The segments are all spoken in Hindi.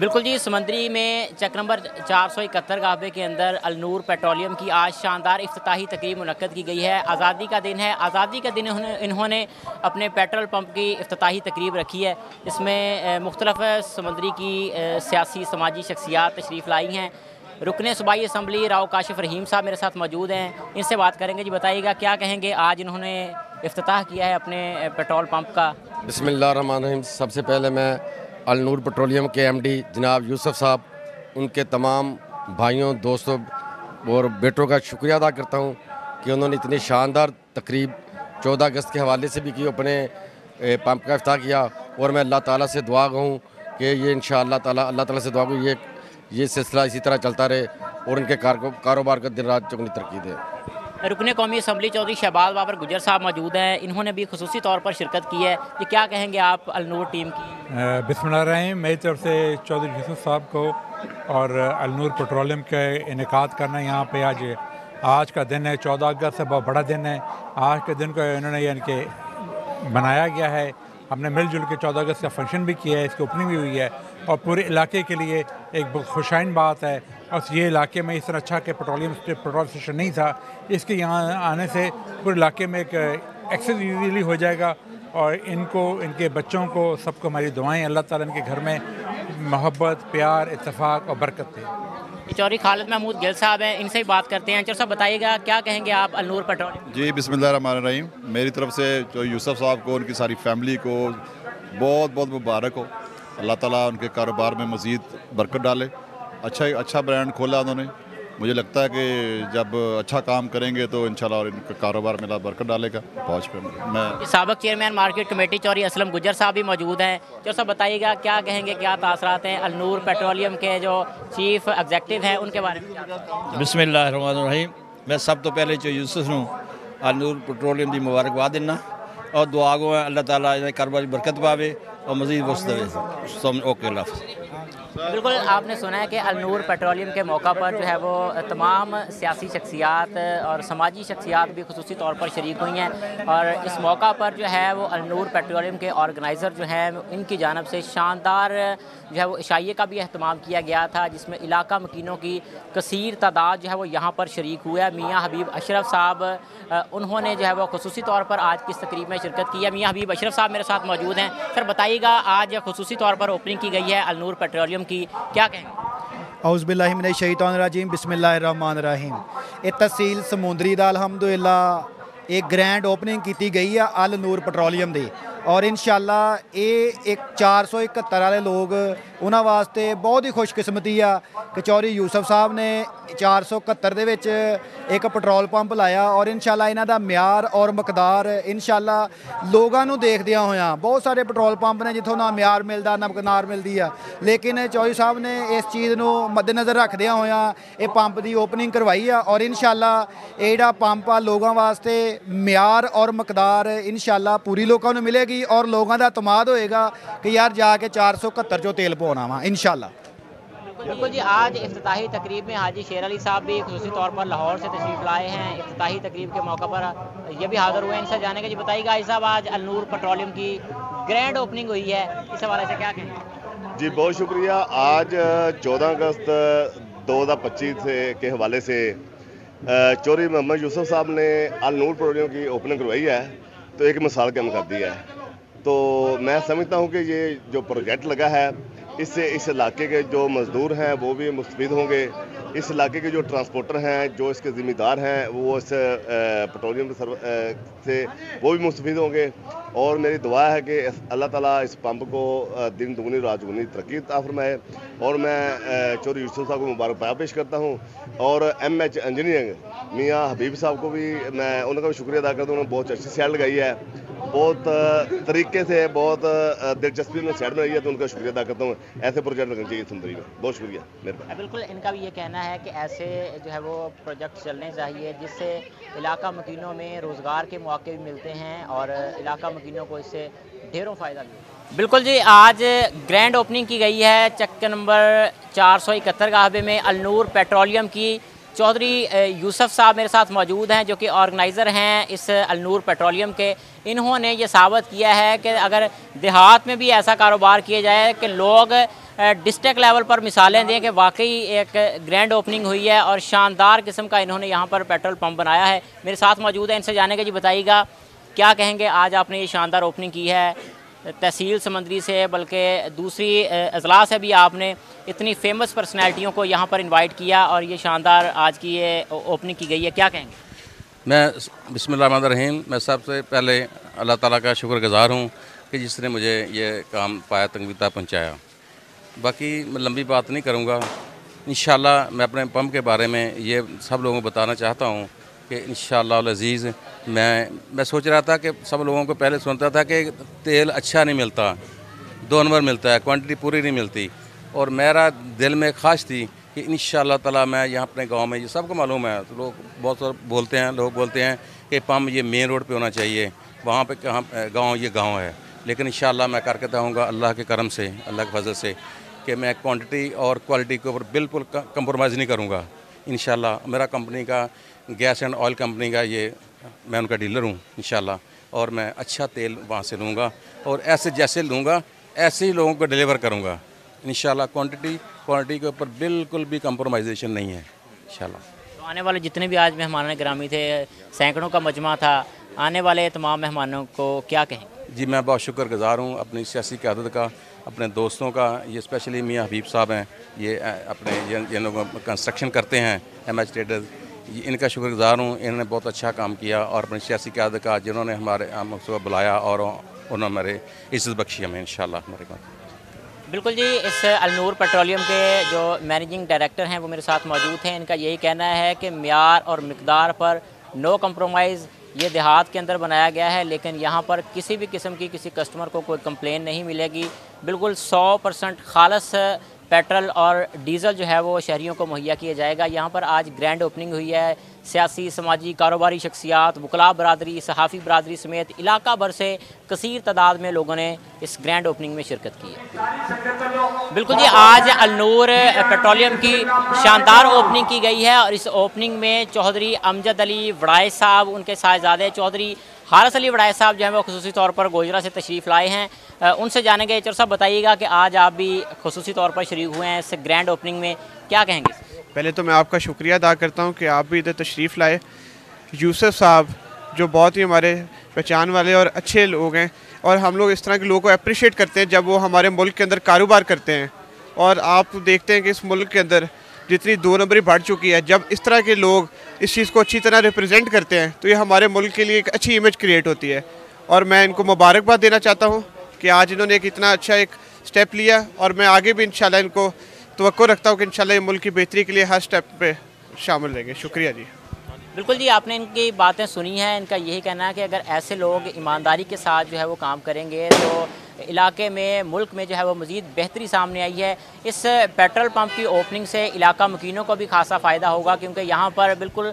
बिल्कुल जी, समंदरी में चक नंबर 471 गाहबे के अंदर अलनूर पेट्रोलियम की आज शानदार इफ्तिताही तकरीब मुनक्कद की गई है। आज़ादी का दिन है। आज़ादी के दिन इन्होंने अपने पेट्रोल पंप की इफ्तिताही तकरीब रखी है। इसमें मुख्तलिफ समंदरी की सियासी समाजी शख्सियात तशरीफ़ लाई हैं। रुकने सूबाई असम्बली राव काशिफ रहीम साहब मेरे साथ मौजूद हैं। इनसे बात करेंगे। जी बताइएगा, क्या कहेंगे, आज इन्होंने इफ्तिताह किया है अपने पेट्रोल पंप का। बिस्मिल्लाहिर्रहमानिर्रहीम। सबसे पहले मैं अलनूर पेट्रोलियम के एमडी जनाब यूसुफ साहब, उनके तमाम भाइयों, दोस्तों और बेटों का शुक्रिया अदा करता हूं कि उन्होंने इतनी शानदार तकरीब 14 अगस्त के हवाले से भी की, अपने पंप का इफ्ताह किया। और मैं अल्लाह ताला से दुआ कहूँ कि ये इंशाअल्लाह ताला अल्लाह ताला से दुआ कहूँ ये सिलसिला इसी तरह चलता रहे और उनके कारोबार का दिन रात चौगनी तरक्की दे। रुकने कौमी असम्बली चौधरी शहबाज बाबर गुजर साहब मौजूद हैं। इन्होंने भी खुसूसी तौर पर शिरकत की है। ये क्या कहेंगे आप अलनूर टीम की? बिस्मिल्लाहिर्रहमानिर्रहीम। मेरी तरफ से चौधरी यूसुफ साहब को और अलनूर पेट्रोलियम के इनेकाद करना यहाँ पे आज का दिन है। 14 अगस्त से बहुत बड़ा दिन है। आज के दिन को इन्होंने यानी कि बनाया गया है। हमने मिलजुल के 14 अगस्त का फंक्शन भी किया है, इसकी ओपनिंग भी हुई है और पूरे इलाके के लिए एक बहुत खुशाइन बात है। और ये इलाके में इस तरह अच्छा के पेट्रोल स्टेशन नहीं था। इसके यहाँ आने से पूरे इलाके में एक एक्सेस ईजीली हो जाएगा और इनके बच्चों को सबको हमारी दुआएं, अल्लाह ताला इनके घर में मोहब्बत, प्यार, इत्तेफाक और बरकत दे। चौधरी खालिद महमूद गिल साहब हैं, इनसे ही बात करते हैं। चौधरी साहब बताइएगा, क्या कहेंगे आप अलनूर पेट्रोलियम? जी बिस्मिल्लाहिर्रहमानिर्रहीम। मेरी तरफ से जो यूसुफ साहब को, उनकी सारी फैमिली को बहुत बहुत मुबारक हो। अल्लाह ताला उनके कारोबार में मज़ीद बरकत डाले। अच्छा ब्रांड खोला उन्होंने। मुझे लगता है कि जब अच्छा काम करेंगे तो इंशाल्लाह और इनका कारोबार में बरकत डालेगा। पहुँच पे मैं साबिक chairman market committee Chaudhary Aslam Gujjar sahab भी मौजूद हैं। चौधरी साहब बताइएगा, क्या कहेंगे, क्या तासरात हैं अलनूर पेट्रोलियम के जो चीफ एग्जेक्टिव हैं उनके बारे में? बिस्मिल्लाहिर्रहमानिर्रहीम। मैं सब तो पहले जो यूसुफ नूं अलनूर पेट्रोलियम की मुबारकबाद दिना और दुआ गो अल्लाह ताला इन्हें कारोबार बरकत पावे और मज़ीद वसत देवे। ओके, अल्लाह हाफ़िज़। बिल्कुल, आपने सुना है कि अलनूर पेट्रोलियम के मौका पर जो है वो तमाम सियासी शख्सियात और समाजी शख्सियात भी खुसूसी तौर पर शरीक हुई हैं। और इस मौका पर जो है वो अलनूर पेट्रोलियम के ऑर्गेनाइज़र जो हैं इनकी जानब से शानदार जो है वो इशाइये का भी अहतमाम किया गया था, जिसमें इलाका मकीनों की कसीर तादाद जो है वो यहाँ पर शरीक हुआ है। मियाँ हबीब अशरफ साहब उन्होंने जो है वो खुसूसी तौर पर आज किस तकरीब में शिरकत की है। मियाँ हबीब अशरफ साहब मेरे साथ मौजूद हैं। सर बताइएगा, आज खुसूसी तौर पर ओपनिंग की गई है अलनूर पेट्रोलियम की, क्या कहेंगे? औज़ुबिल्लाहि मिनश्शैतानिर्रजीम। बिस्मिल्लाहिर्रहमानिर्रहीम। ये तहसील समूंदरी दा अल्हम्दुलिल्लाह एक ग्रैंड ओपनिंग की गई है अलनूर पेट्रोलियम दी और इंशाअल्लाह ये एक 471 वाले लोग उन्होंने वास्ते बहुत ही खुशकिस्मती आ कि चौधरी यूसुफ साहब ने 471 दे विच एक पेट्रोल पंप लाया और इंशाअल्लाह इन्हां दा म्यार और मकदार इंशाअल्लाह लोगों नूं देखदियां होया। बहुत सारे पेट्रोल पंप ने जिथों ना म्यार मिलदा ना मकदार मिलदी आ, लेकिन चौधरी साहब ने इस चीज़ नूं मद्देनज़र रखदियां होया ये पंप की ओपनिंग करवाई आ और इंशाअल्लाह ये जिहड़ा पंप आ लोगों वास्ते म्यार और मकदार इंशाअल्लाह पूरी लोगों नूं मिलेगी और लोगों का एतमाद होएगा कि यार जाके 471 चो तेल पवाना वा इंशाअल्लाह। बिल्कुल जी, आज इफ्तिताही तकरीब में हाजी शेर अली साहब भी खुसूसी तौर पर लाहौर से तशरीफ़ लाए हैं। इफ्तिताही तकरीब के मौका पर ये भी हाज़िर हुए हैं। इनसे जानेंगे। जी बताइएगा हाजी साहब, आज अलनूर पेट्रोलियम की ग्रैंड ओपनिंग हुई है, इस हवाले से क्या कहेंगे? जी बहुत शुक्रिया। आज 14 अगस्त 2025 के हवाले से चौधरी मोहम्मद यूसुफ साहब ने अलनूर पेट्रोलियम की ओपनिंग करवाई है, तो एक मिसाल कायम कर दी है। तो मैं समझता हूँ कि ये जो प्रोजेक्ट लगा है इससे इस इलाके के जो मज़दूर हैं वो भी मुस्तफ़ीद होंगे। इस इलाके के जो ट्रांसपोर्टर हैं, जो इसके ज़िम्मेदार हैं, वो इस पेट्रोलियम से वो भी मुस्तफ़ीद होंगे। और मेरी दुआ है कि अल्लाह ताला इस पंप को दिन दुगनी रात दुगनी तरक्की अता फरमाए। और मैं चौधरी यूसुफ साहब को मुबारकबाद पेश करता हूँ और MH इंजीनियरिंग मियाँ हबीब साहब को भी मैं उनका भी शुक्रिया अदा करता हूँ। उन्होंने बहुत अच्छी सैड लगाई है, बहुत तरीके से, बहुत दिलचस्पी में सैड बनाई है, तो उनका शुक्रिया अदा करता हूँ। ऐसे प्रोजेक्ट लगने चाहिए सुंदरी में। बहुत शुक्रिया, मेहरबानी। बिल्कुल, इनका भी ये कहना है कि ऐसे जो है वो प्रोजेक्ट चलने चाहिए जिससे इलाका मकीनों में रोज़गार के मौके भी मिलते हैं और इलाका मकीनों को इससे ढेरों फ़ायदा भी। बिल्कुल जी, आज ग्रैंड ओपनिंग की गई है चक्कर नंबर 471 गाहबे में अलनूर पेट्रोलियम की। चौधरी यूसुफ साहब मेरे साथ मौजूद हैं, जो कि ऑर्गेनाइज़र हैं इस अलनूर पेट्रोलियम के। इन्होंने ये साबित किया है कि अगर देहात में भी ऐसा कारोबार किया जाए कि लोग डिस्ट्रिक्ट लेवल पर मिसालें दें कि वाकई एक ग्रैंड ओपनिंग हुई है और शानदार किस्म का इन्होंने यहाँ पर पेट्रोल पंप बनाया है। मेरे साथ मौजूद है, इनसे जानेंगे। जी बताइएगा, क्या कहेंगे, आज आपने ये शानदार ओपनिंग की है तहसील समंदरी से, बल्कि दूसरी अजला से भी आपने इतनी फेमस पर्सनैलिटियों को यहाँ पर इनवाइट किया और ये शानदार आज की ये ओपनिंग की गई है, क्या कहेंगे? मैं बिस्मिल्लाहिर्रहमानिर्रहीम, मैं सबसे पहले अल्लाह ताला का शुक्रगुज़ार हूँ कि जिसने मुझे ये काम पाया तकमीता पहुँचाया। बाकी मैं लंबी बात नहीं करूँगा। इंशाल्लाह मैं अपने पंप के बारे में ये सब लोगों को बताना चाहता हूँ कि इंशाअल्लाह अज़ीज़ मैं सोच रहा था कि सब लोगों को पहले सुनता था कि तेल अच्छा नहीं मिलता, 2 नंबर मिलता है, क्वांटिटी पूरी नहीं मिलती। और मेरा दिल में ख्वाहिश थी कि इंशाअल्लाह ताला मैं यहाँ अपने गांव में, ये सबको मालूम है, तो लोग बहुत सारे बोलते हैं, लोग बोलते हैं कि पंप ये मेन रोड पे होना चाहिए, वहाँ पे कहाँ गाँव, ये गाँव है। लेकिन इंशाअल्लाह मैं करके बताऊँगा अल्लाह के करम से, अल्लाह के फजल से, कि मैं क्वांटिटी और क्वालिटी के ऊपर बिल्कुल कंप्रोमाइज़ नहीं करूँगा। इंशाअल्लाह मेरा कंपनी का गैस एंड ऑयल कंपनी का ये, मैं उनका डीलर हूँ इंशाअल्लाह, और मैं अच्छा तेल वहाँ से लूँगा और ऐसे जैसे लूँगा ऐसे ही लोगों को डिलीवर करूँगा इंशाअल्लाह। क्वांटिटी के ऊपर बिल्कुल भी कंप्रोमाइजेशन नहीं है इंशाअल्लाह। तो आने वाले जितने भी आज मेहमान गिरामी थे, सैकड़ों का मजमा था, आने वाले तमाम मेहमानों को क्या कहें? जी मैं बहुत शुक्रगुज़ार हूँ अपनी सियासी क़यादत का, अपने दोस्तों का। ये स्पेशली मियाँ हबीब साहब हैं, ये अपने ये लोग कंस्ट्रक्शन करते हैं, MH ट्रेडर्स, इनका शुक्रगुज़ार हूँ। इन्होंने बहुत अच्छा काम किया और अपनी सियासी क़यादत का, जिन्होंने हमको बुलाया और उन्होंने हमारे इज़्ज़त बख्शी हमें इंशाअल्लाह हमारे पास। बिल्कुल जी, इस अलनूर पेट्रोलियम के जो मैनेजिंग डायरेक्टर हैं वो मेरे साथ मौजूद हैं। इनका यही कहना है कि म्यार और मिकदार पर नो कंप्रोमाइज़ ये देहात के अंदर बनाया गया है, लेकिन यहाँ पर किसी भी किस्म की किसी कस्टमर को कोई कंप्लेन नहीं मिलेगी। बिल्कुल 100% खालस पेट्रोल और डीज़ल जो है वो शहरियों को मुहैया किया जाएगा। यहाँ पर आज ग्रैंड ओपनिंग हुई है। सियासी, समाजी, कारोबारी शख्सियात, वकला बरादरी, सहाफ़ी बरादरी समेत इलाका भर से कसीर तादाद में लोगों ने इस ग्रैंड ओपनिंग में शिरकत की है। बिल्कुल जी, आज अलनूर पेट्रोलियम की शानदार ओपनिंग की गई है और इस ओपनिंग में चौधरी अमजद अली वड़ाई साहब, उनके साहबजादे चौधरी हारिस अली वड़ाई साहब जो है वो खुसूसी तौर पर गोजरा से तशरीफ़ लाए हैं। उनसे जानेंगे। चौधरी साहब बताइएगा कि आज आप भी खुसूसी तौर पर शरीक हुए हैं इस ग्रैंड ओपनिंग में, क्या कहेंगे? पहले तो मैं आपका शुक्रिया अदा करता हूं कि आप भी इधर तशरीफ़ लाए। यूसुफ साहब जो बहुत ही हमारे पहचान वाले और अच्छे लोग हैं, और हम लोग इस तरह के लोगों को अप्रिशिएट करते हैं जब वो हमारे मुल्क के अंदर कारोबार करते हैं। और आप देखते हैं कि इस मुल्क के अंदर जितनी 2 नंबरी बढ़ चुकी है, जब इस तरह के लोग इस चीज़ को अच्छी तरह रिप्रेजेंट करते हैं तो ये हमारे मुल्क के लिए एक अच्छी इमेज क्रिएट होती है। और मैं इनको मुबारकबाद देना चाहता हूँ कि आज इन्होंने एक इतना अच्छा एक स्टेप लिया, और मैं आगे भी इंशाल्लाह इनको तवक्को रखता हूँ कि इंशाल्लाह ये मुल्क की बेहतरी के लिए हर स्टेप पे शामिल रहेंगे। शुक्रिया जी। बिल्कुल जी, आपने इनकी बातें सुनी हैं। इनका यही कहना है कि अगर ऐसे लोग ईमानदारी के साथ जो है वो काम करेंगे तो इलाके में, मुल्क में जो है वो मज़ीद बेहतरी सामने आई है। इस पेट्रोल पंप की ओपनिंग से इलाका मुकीनों को भी खासा फ़ायदा होगा, क्योंकि यहाँ पर बिल्कुल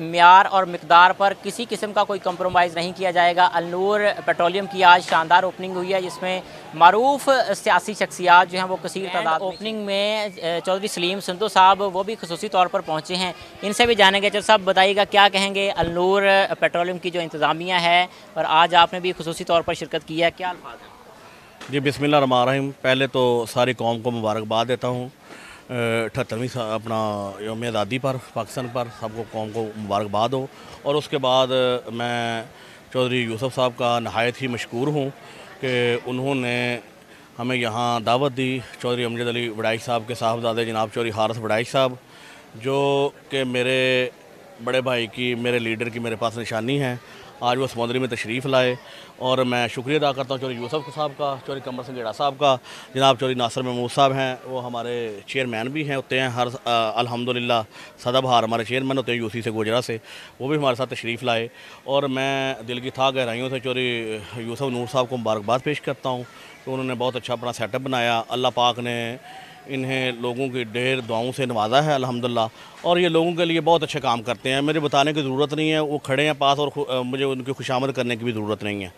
म्यार और मिकदार पर किसी किस्म का कोई कंप्रोमाइज़ नहीं किया जाएगा। अलनूर पेट्रोलियम की आज शानदार ओपनिंग हुई है, जिसमें मारूफ सियासी शख्सियात जो हैं वो कसीर तादाद। ओपनिंग में चौधरी सलीम संधू साहब वो भी खुसूसी तौर पर पहुँचे हैं, इनसे भी जानेंगे। चौधरी साहब बताइएगा, क्या कहेंगे अलनूर पेट्रोलियम की जो इंतज़ामिया है और आज आपने भी खुसूसी तौर पर शिरकत की है, क्या अल्फाज़ हैं? जी बिस्मिल्लाहिर्रहमानिर्रहीम, पहले तो सारी कौम को मुबारकबाद देता हूँ 78वीं अपना यौम आज़ादी पर, पाकिस्तान पर सबको कौम को मुबारकबाद हो। और उसके बाद मैं चौधरी यूसुफ साहब का नहायत ही मशकूर हूँ कि उन्होंने हमें यहाँ दावत दी। चौधरी अमजद अली वड़ाई साहब के साहबजादे जनाब चौधरी हारिस वड़ाई साहब, जो कि मेरे बड़े भाई की, मेरे लीडर की मेरे पास निशानी है, आज वो समंदरी में तशरीफ़ लाए। और मैं शुक्रिया अदा करता हूँ चौधरी यूसुफ साहब का, चौधरी कमर सिंह गेड़ा साहब का, जनाब चौधरी नासिर महमूद साहब हैं, वो हमारे चेयरमैन भी हैं होते हैं हर अल्हम्दुलिल्लाह, सदाबहार हमारे चेयरमैन होते हैं यूसी से गोजरा से, वो भी हमारे साथ तशरीफ़ लाए। और मैं दिल की था गहराइयों से चौधरी यूसुफ नूर साहब को मुबारकबाद पेश करता हूँ कि उन्होंने बहुत अच्छा अपना सेटअप बनाया। अल्लाह पाक ने इन्हें लोगों की ढेर दुआओं से नवाजा है अल्हम्दुलिल्लाह, और ये लोगों के लिए बहुत अच्छे काम करते हैं। मेरे बताने की ज़रूरत नहीं है, वो खड़े हैं पास और मुझे उनकी खुशामद करने की भी ज़रूरत नहीं है।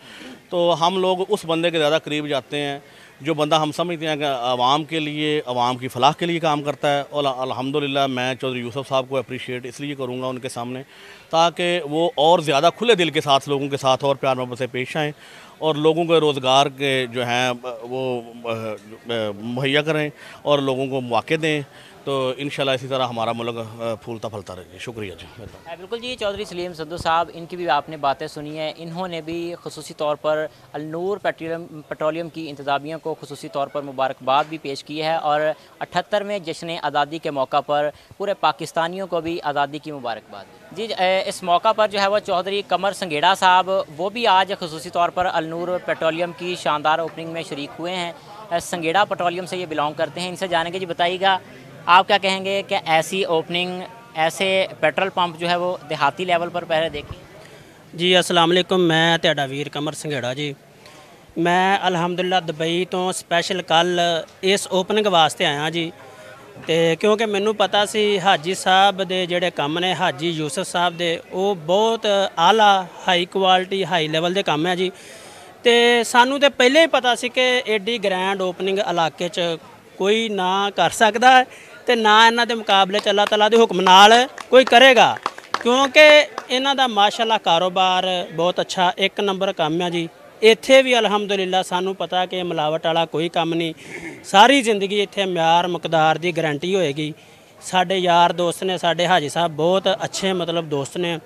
तो हम लोग उस बंदे के ज़्यादा करीब जाते हैं जो बंदा हम समझते हैं कि आवाम के लिए, आवाम की फलाह के लिए काम करता है, और अल्हम्दुलिल्लाह मैं चौधरी यूसुफ साहब को अप्रिशिएट इसलिए करूँगा उनके सामने ताकि वो और ज़्यादा खुले दिल के साथ लोगों के साथ और प्यार मोहब्बत से पेश आएँ और लोगों को रोज़गार के जो हैं वो मुहैया करें और लोगों को मौके दें। तो इंशाल्लाह इसी तरह हमारा मुल्क फूलता फलता रहे। शुक्रिया जी। बिल्कुल जी, चौधरी सलीम सद्दू साहब, इनकी भी आपने बातें सुनी हैं। इन्होंने भी खुसूसी तौर पर अलनूर पेट्रोलियम की इंतज़ामिया को खुसूसी तौर पर मुबारकबाद भी पेश की है और 78वें जश्न आज़ादी के मौका पर पूरे पाकिस्तानियों को भी आज़ादी की मुबारकबाद जी। इस मौका पर जो है वो चौधरी कमर संगेड़ा साहब वो भी आज खुसूसी तौर पर अलनूर पेट्रोलियम की शानदार ओपनिंग में शरीक हुए हैं। संगेड़ा पेट्रोलियम से ये बिलोंग करते हैं। इनसे जानेंगे जी, बताइएगा आप क्या कहेंगे कि ऐसी ओपनिंग, ऐसे पेट्रोल पंप जो है वो देहाती लेवल पर पहले देखें? जी अस्सलाम वालेकुम, मैं तुहाडा वीर कमर संघेड़ा जी। मैं अलहमदुलिल्लाह दुबई तो स्पैशल कल इस ओपनिंग वास्ते आया जी। तो क्योंकि मैनू पता सी हाजी साहब दे जेड़े काम ने, हाजी यूसुफ साहब दे, वो बहुत आला हाई क्वालिटी हाई लेवल दे काम है जी। तो सानू तो पहले ही पता सी कि एडी ग्रैंड ओपनिंग इलाके च कोई ना कर सकता है तो ना इन्हां दे मुकाबले च अल्लाह तआला दे हुक्म नाल कोई करेगा, क्योंकि इन्हां दा माशाअल्लाह कारोबार बहुत अच्छा एक नंबर काम है जी। इत्थे भी अलहमदुलिल्लाह सानू पता कि मिलावट वाला कोई काम नहीं, सारी जिंदगी इत्थे म्यार मकदार दी गारंटी होएगी। साडे यार दोस्त ने, साडे हाजी साहब बहुत अच्छे मतलब दोस्त ने,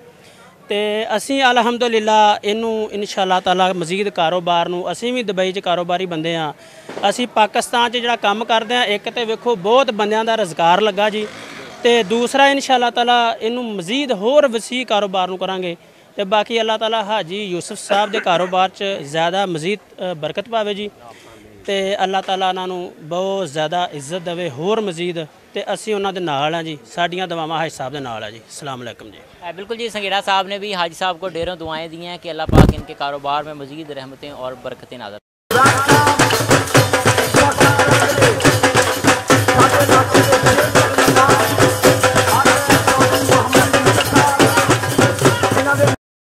तो असी अलहमदुलिल्लाह इनू इंशाअल्लाह ताला मजीद कारोबार नू, असी भी दुबई च कारोबारी बंदे हाँ, असी पाकिस्तान च जिहड़ा काम करते हैं, एक तो वेखो बहुत बंदियां दा रोज़गार लगा जी, तो दूसरा इंशाअल्लाह ताला इनू मजीद होर वसी कारोबार नू करांगे। तो बाकी अल्लाह ताला हाजी यूसुफ साहब के कारोबार च ज़्यादा मजीद बरकत पावे जी, तो अल्लाह ताला इन्हों बहुत ज़्यादा इज्जत देवे होर मजीद, तो असी उन्हों दे नाल हैं जी। साडियां दुआवां हाजी साहब दे नाल है जी। अस्सलाम वालेकुम जी। बिल्कुल जी, संगेड़ा साहब ने भी हाजी साहब को ढेरों दुआएं दी हैं कि अल्लाह पाक इनके कारोबार में मजीद रहमतें और बरकतें नाज़िल